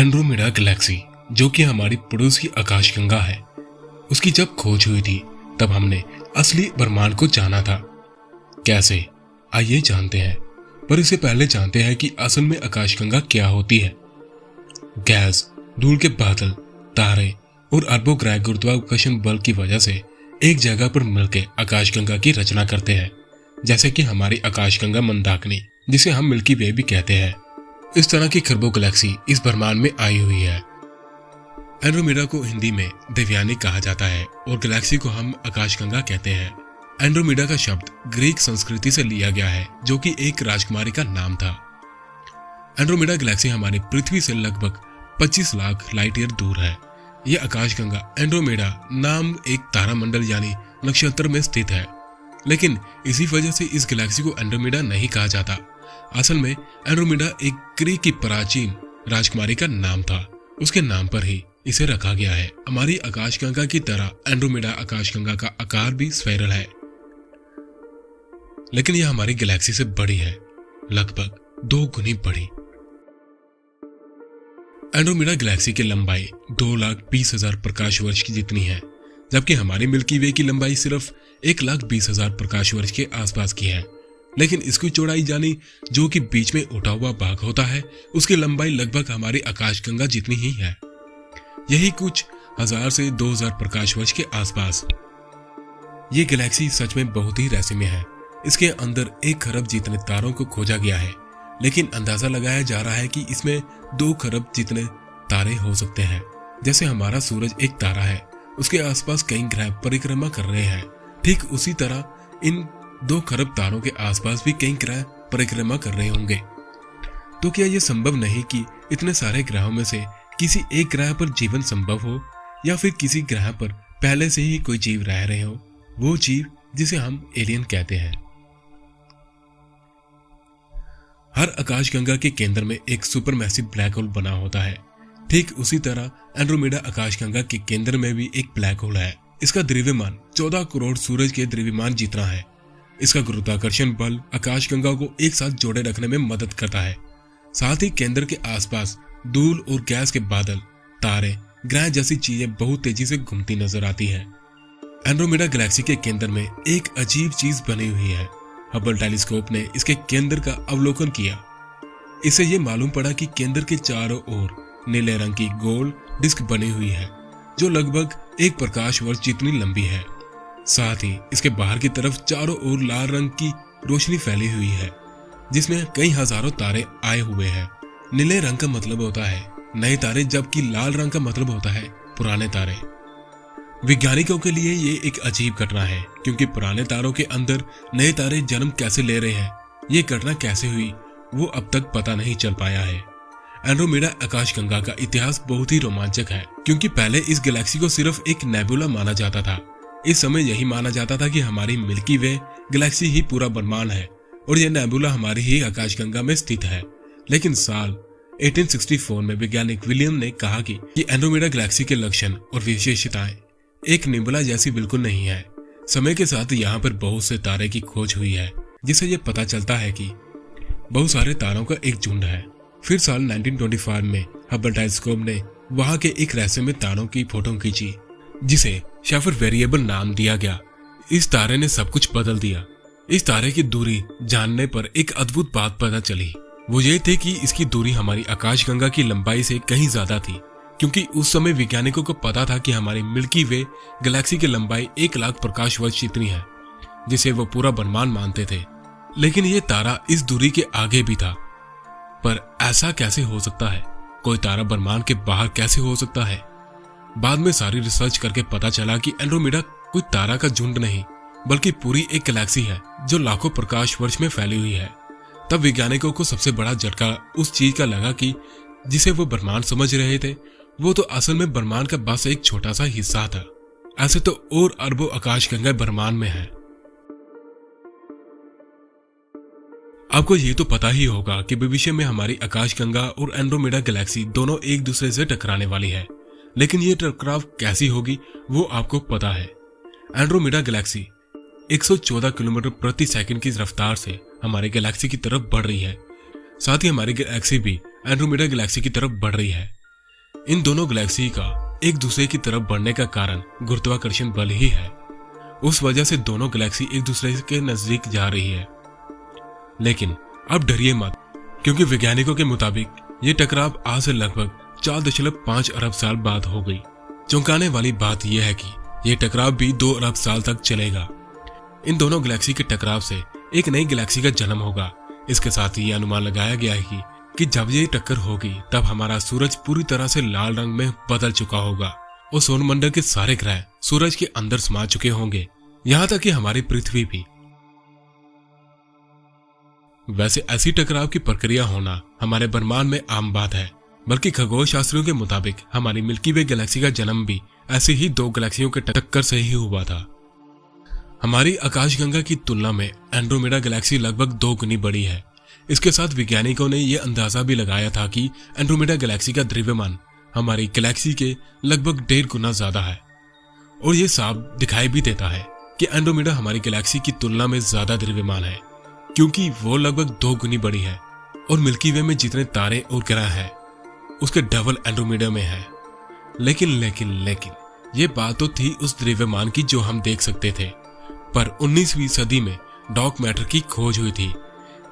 Andromeda Galaxy, जो कि हमारी पड़ोसी आकाशगंगा है, उसकी जब खोज हुई थी तब हमने असली ब्रह्मांड को जाना था। कैसे, आइए जानते हैं। पर इससे पहले जानते हैं कि असल में आकाशगंगा क्या होती है। गैस, धूल के बादल, तारे और अरबों ग्रह गुरुत्वाकर्षण बल की वजह से एक जगह पर मिलकर आकाशगंगा की रचना करते हैं, जैसे कि हमारी आकाशगंगा मंदाकिनी, जिसे हम मिल्की वे भी कहते हैं। इस तरह की खरबों गैलेक्सी इस ब्रह्मांड में आई हुई है। एंड्रोमेडा को हिंदी में देवयानी कहा जाता है और गैलेक्सी को हम आकाशगंगा कहते हैं। एंड्रोमेडा का शब्द ग्रीक संस्कृति से लिया गया है, जो कि एक राजकुमारी का नाम था। एंड्रोमेडा गैलेक्सी हमारी पृथ्वी से लगभग 25 लाख लाइट ईयर दूर है। यह आकाशगंगा एंड्रोमेडा नाम एक तारामंडल यानी नक्षत्र में स्थित है, लेकिन इसी वजह से इस गैलेक्सी को एंड्रोमेडा नहीं कहा जाता। असल में एंड्रोमेडा एक ग्रीक की प्राचीन राजकुमारी का नाम था, उसके नाम पर ही इसे रखा गया है। हमारी आकाशगंगा की तरह एंड्रोमेडा आकाशगंगा का आकार भी स्फेरल है, लेकिन यह हमारी गैलेक्सी से बड़ी है, लगभग 2 गुनी बड़ी। एंड्रोमेडा गैलेक्सी की लंबाई 2,20,000 प्रकाश वर्ष की जितनी है, जबकि हमारी मिल्की वे की लंबाई सिर्फ 1,20,000 प्रकाश वर्ष के आसपास की है। लेकिन इसकी चौड़ाई यानी जो कि बीच में उठा हुआ भाग होता है, उसकी लंबाई लगभग हमारी आकाशगंगा जितनी ही है, यही कुछ 1000 से 2000 प्रकाश वर्ष के आसपास। ये गैलेक्सी सच में बहुत ही रहस्यमय है। इसके अंदर 1 खरब जितने तारों को खोजा गया है, लेकिन अंदाजा लगाया जा रहा है कि इसमें 2 खरब जितने तारे हो सकते हैं। जैसे हमारा सूरज एक तारा है, उसके आसपास कई ग्रह परिक्रमा कर रहे हैं, ठीक उसी तरह इन 2 खरब तारों के आसपास भी कई ग्रह परिक्रमा कर रहे होंगे। तो क्या यह संभव नहीं कि इतने सारे ग्रहों में से किसी एक ग्रह पर जीवन संभव हो, या फिर किसी ग्रह पर पहले से ही कोई जीव रह रहे हो, वो जीव जिसे हम एलियन कहते हैं। हर आकाशगंगा के केंद्र में एक सुपरमैसिव ब्लैक होल बना होता है। ठीक उसी तरह एंड्रोमेडा आकाशगंगा के केंद्र में भी एक ब्लैक होल है। इसका द्रव्यमान 14 करोड़ सूरज के द्रव्यमान जितना है। इसका गुरुत्वाकर्षण बल आकाशगंगा को एक साथ जोड़े रखने में मदद करता है। साथ ही केंद्र के आसपास धूल और गैस के बादल, तारे, ग्रह जैसी चीजें बहुत तेजी से घूमती नजर आती है। एंड्रोमेडा गैलेक्सी के केंद्र में एक अजीब चीज बनी हुई है। हबल टेलीस्कोप ने इसके केंद्र का अवलोकन किया। इससे यह मालूम पड़ा कि केंद्र के चारों ओर नीले रंग की गोल डिस्क बनी हुई है, जो लगभग 1 प्रकाश वर्ष जितनी लंबी है। साथ ही इसके बाहर की तरफ चारों ओर लाल रंग की रोशनी फैली हुई है, जिसमें कई हजारों तारे आए हुए हैं। नीले रंग का मतलब होता है नए तारे, जबकि लाल रंग का मतलब होता है पुराने तारे। वैज्ञानिकों के लिए ये एक अजीब घटना है, क्योंकि पुराने तारों के अंदर नए तारे जन्म कैसे ले रहे हैं, ये घटना कैसे हुई, वो अब तक पता नहीं चल पाया है। एंड्रोमेडा आकाशगंगा का इतिहास बहुत ही रोमांचक है, क्योंकि पहले इस गैलेक्सी को सिर्फ एक नेबुला माना जाता था। इस समय यही माना जाता था कि हमारी मिल्की वे गैलेक्सी ही पूरा ब्रह्मांड है और यह नेबुला हमारी ही आकाशगंगा में स्थित है। लेकिन साल 1864 में वैज्ञानिक विलियम ने कहा कि एंड्रोमेडा गैलेक्सी के लक्षण और विशेषताएं एक नेबुला जैसी बिल्कुल नहीं है। समय के साथ यहाँ पर बहुत से तारे की खोज हुई है, जिससे यह पता चलता है कि बहुत सारे तारों का एक झुंड है। फिर साल 1925 में हबल टेलीस्कोप ने वहां के एक रहस्यमय तारों की फोटो खींची, जिसे शेफर वेरिएबल नाम दिया गया। इस तारे ने सब कुछ बदल दिया। इस तारे की दूरी जानने पर एक अद्भुत बात पता चली। वो ये थे कि इसकी दूरी हमारी आकाशगंगा की लंबाई से कहीं ज्यादा थी, क्योंकि उस समय वैज्ञानिकों को पता था कि हमारी मिल्की वे गैलेक्सी की लंबाई 1 लाख प्रकाश वर्ष जितनी है, जिसे वो पूरा ब्रह्मांड मानते थे। लेकिन ये तारा इस दूरी के आगे भी था। पर ऐसा कैसे हो सकता है? कोई तारा ब्रह्मांड के बाहर कैसे हो सकता है? बाद में सारी रिसर्च करके पता चला कि एंड्रोमेडा कोई तारा का झुंड नहीं, बल्कि पूरी एक गैलेक्सी है जो लाखों प्रकाश वर्ष में फैली हुई है। तब वैज्ञानिकों को सबसे बड़ा झटका उस चीज का लगा कि जिसे वो ब्रह्मांड समझ रहे थे, वो तो असल में ब्रह्मांड का बस एक छोटा सा हिस्सा था। ऐसे तो और अरबों आकाशगंगा ब्रह्मांड में है। आपको ये तो पता ही होगा कि भविष्य में हमारी आकाशगंगा और एंड्रोमेडा गैलेक्सी दोनों एक दूसरे से टकराने वाली है, लेकिन ये टकराव कैसी होगी वो आपको पता है। एंड्रोमेडा गैलेक्सी 114 किलोमीटर प्रति सेकंड की रफ्तार से हमारे गैलेक्सी की तरफ बढ़ रही है। साथ ही हमारी गैलेक्सी भी एंड्रोमेडा गैलेक्सी की तरफ बढ़ रही है। इन दोनों गैलेक्सी का एक दूसरे की तरफ बढ़ने का कारण गुरुत्वाकर्षण बल ही है। उस वजह से दोनों गैलेक्सी एक दूसरे के नजदीक जा रही है। लेकिन अब डरिए मत, क्योंकि वैज्ञानिकों के मुताबिक ये टकराव आज से लगभग 4.5 अरब साल बाद हो गई। चौंकाने वाली बात यह है कि यह टकराव भी 2 अरब साल तक चलेगा। इन दोनों गैलेक्सी के टकराव से एक नई गैलेक्सी का जन्म होगा। इसके साथ ही यह अनुमान लगाया गया है कि जब ये टक्कर होगी तब हमारा सूरज पूरी तरह से लाल रंग में बदल चुका होगा और सौरमंडल के सारे ग्रह सूरज के अंदर समा चुके होंगे, यहाँ तक कि हमारी पृथ्वी भी। वैसे ऐसी टकराव की प्रक्रिया होना हमारे ब्रह्मांड में आम बात है, बल्कि खगोल शास्त्रियों के मुताबिक हमारी मिल्की वे गैलेक्सी का जन्म भी ऐसे ही 2 गैलेक्सियों के टक्कर से ही हुआ था। हमारी आकाशगंगा की तुलना में एंड्रोमेडा गैलेक्सी लगभग 2 गुनी बड़ी है। इसके साथ वैज्ञानिकों ने यह अंदाजा भी लगाया था कि एंड्रोमेडा गैलेक्सी का द्रव्यमान हमारी गैलेक्सी के लगभग 1.5 गुना ज्यादा है। और यह साफ दिखाई भी देता है कि एंड्रोमेडा हमारी गैलेक्सी की तुलना में ज्यादा द्रव्यमान है, क्योंकि वो लगभग 2 गुनी बड़ी है और मिल्की वे में जितने तारे और ग्रह हैं उसके डबल एंड्रोमेडा में है। लेकिन ये बात तो थी उस द्रव्यमान की जो हम देख सकते थे, पर 19वीं सदी में डार्क मैटर की खोज हुई थी।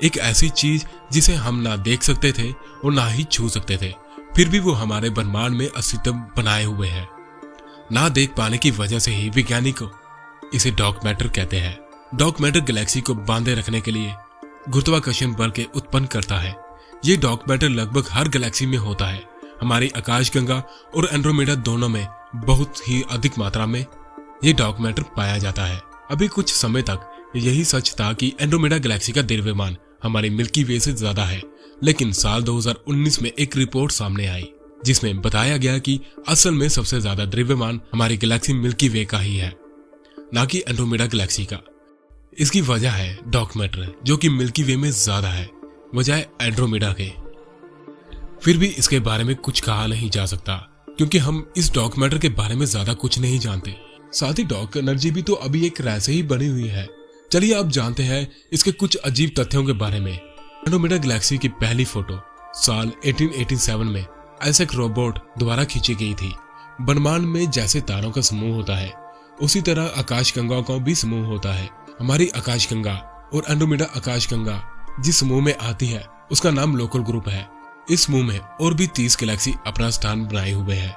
एक ऐसी चीज जिसे हम ना देख सकते थे और ना ही छू सकते थे, फिर भी वो हमारे ब्रह्मांड में अस्तित्व बनाए हुए है। ना देख पाने की वजह से ही वैज्ञानिक इसे डार्क मैटर कहते हैं। डार्क मैटर गैलेक्सी को बांधे रखने के लिए गुरुत्वाकर्षण बल के उत्पन्न करता है। ये डार्क मैटर लगभग हर गैलेक्सी में होता है। हमारी आकाशगंगा और एंड्रोमेडा दोनों में बहुत ही अधिक मात्रा में ये डार्क मैटर पाया जाता है। अभी कुछ समय तक यही सच था कि एंड्रोमेडा गैलेक्सी का द्रव्यमान हमारी मिल्की वे से ज्यादा है, लेकिन साल 2019 में एक रिपोर्ट सामने आई जिसमें बताया गया कि असल में सबसे ज्यादा द्रव्यमान हमारी गैलेक्सी मिल्की वे का ही है, ना कि एंड्रोमेडा गैलेक्सी का। इसकी वजह है डार्क मैटर, जो कि मिल्की वे में ज्यादा है बजाय एंड्रोमेडा के। फिर भी इसके बारे में कुछ कहा नहीं जा सकता, क्योंकि हम इस डार्क मैटर के बारे में ज्यादा कुछ नहीं जानते। साथ ही डार्क एनर्जी भी तो अभी एक रह से ही बनी हुई है। चलिए अब जानते हैं इसके कुछ अजीब तथ्यों के बारे में। एंड्रोमेडा गैलेक्सी की पहली फोटो साल 1887 में आइजैक रोबोट द्वारा खींची गई थी। ब्रह्मांड में जैसे तारों का समूह होता है, उसी तरह आकाशगंगा का भी समूह होता है। हमारी आकाशगंगा और एंड्रोमेडा आकाशगंगा जिस समूह में आती है उसका नाम लोकल ग्रुप है। इस समूह में और भी 30 गैलेक्सी अपना स्थान बनाए हुए हैं।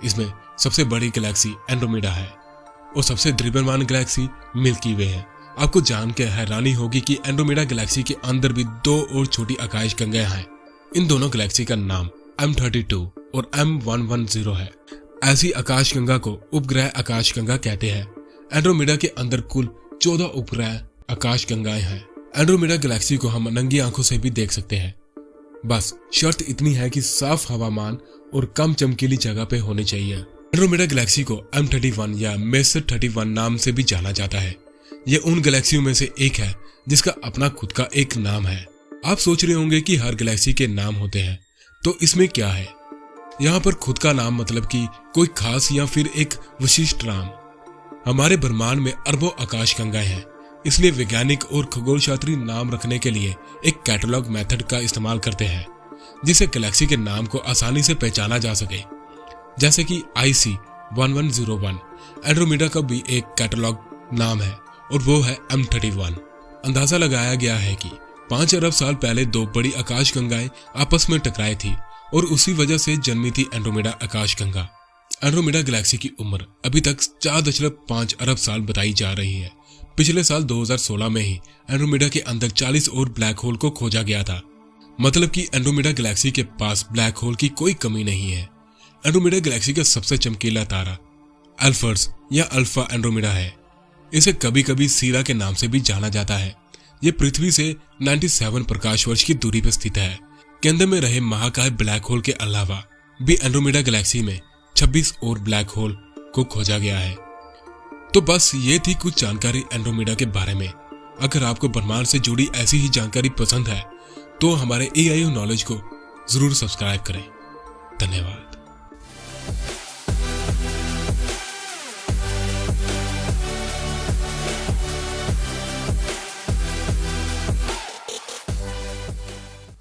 इसमें सबसे बड़ी गैलेक्सी एंड्रोमेडा है और सबसे द्रव्यमान गैलेक्सी मिल्की वे है। आपको जान के हैरानी होगी कि एंड्रोमेडा गैलेक्सी के अंदर भी 2 और छोटी आकाशगंगाएं हैं। इन दोनों गैलेक्सी का नाम M32 और M110 है। ऐसी आकाशगंगा को उपग्रह आकाशगंगा कहते हैं। एंड्रोमेडा के अंदर कुल 14 उपग्रह आकाशगंगाएं हैं। एंड्रोमेडा गैलेक्सी को हम नंगी आंखों से भी देख सकते हैं। बस शर्त इतनी है कि साफ हवामान और कम चमकीली जगह पे होनी चाहिए। एंड्रोमेडा गैलेक्सी को M31 या मेसर 31 नाम से भी जाना जाता है। ये उन गैलेक्सियों में से एक है जिसका अपना खुद का एक नाम है। आप सोच रहे होंगे कि हर गैलेक्सी के नाम होते हैं, तो इसमें क्या है? यहाँ पर खुद का नाम मतलब कि कोई खास या फिर एक विशिष्ट नाम। हमारे ब्रह्मांड में अरबों आकाशगंगाएं हैं, इसलिए वैज्ञानिक और खगोल शास्त्री नाम रखने के लिए एक कैटलॉग मेथड का इस्तेमाल करते हैं, जिससे गैलेक्सी के नाम को आसानी से पहचाना जा सके। जैसे कि IC 1101 एंड्रोमेडा का भी एक कैटलॉग नाम है और वो है M31। अंदाजा लगाया गया है कि 5 अरब साल पहले 2 बड़ी आकाशगंगाएं आपस में टकराई थी और उसी वजह से जन्मी थी एंड्रोमेडा आकाशगंगा। एंड्रोमेडा गैलेक्सी की उम्र अभी तक 4.5 अरब साल बताई जा रही है। पिछले साल 2016 में ही एंड्रोमेडा के अंदर 40 और ब्लैक होल को खोजा गया था। मतलब कि एंड्रोमेडा गैलेक्सी के पास ब्लैक होल की कोई कमी नहीं है। एंड्रोमेडा गैलेक्सी का सबसे चमकीला तारा अल्फर्स या अल्फा एंड्रोमेडा है। इसे कभी कभी सीरा के नाम से भी जाना जाता है। ये पृथ्वी से 97 प्रकाश वर्ष की दूरी पर स्थित है। केंद्र में रहे महाकाय ब्लैक होल के अलावा भी एंड्रोमेडा गैलेक्सी में 26 और ब्लैक होल को खोजा गया है। तो बस ये थी कुछ जानकारी एंड्रोमेडा के बारे में। अगर आपको ब्रह्मांड से जुड़ी ऐसी ही जानकारी पसंद है तो हमारे AIU नॉलेज को जरूर सब्सक्राइब करें। धन्यवाद।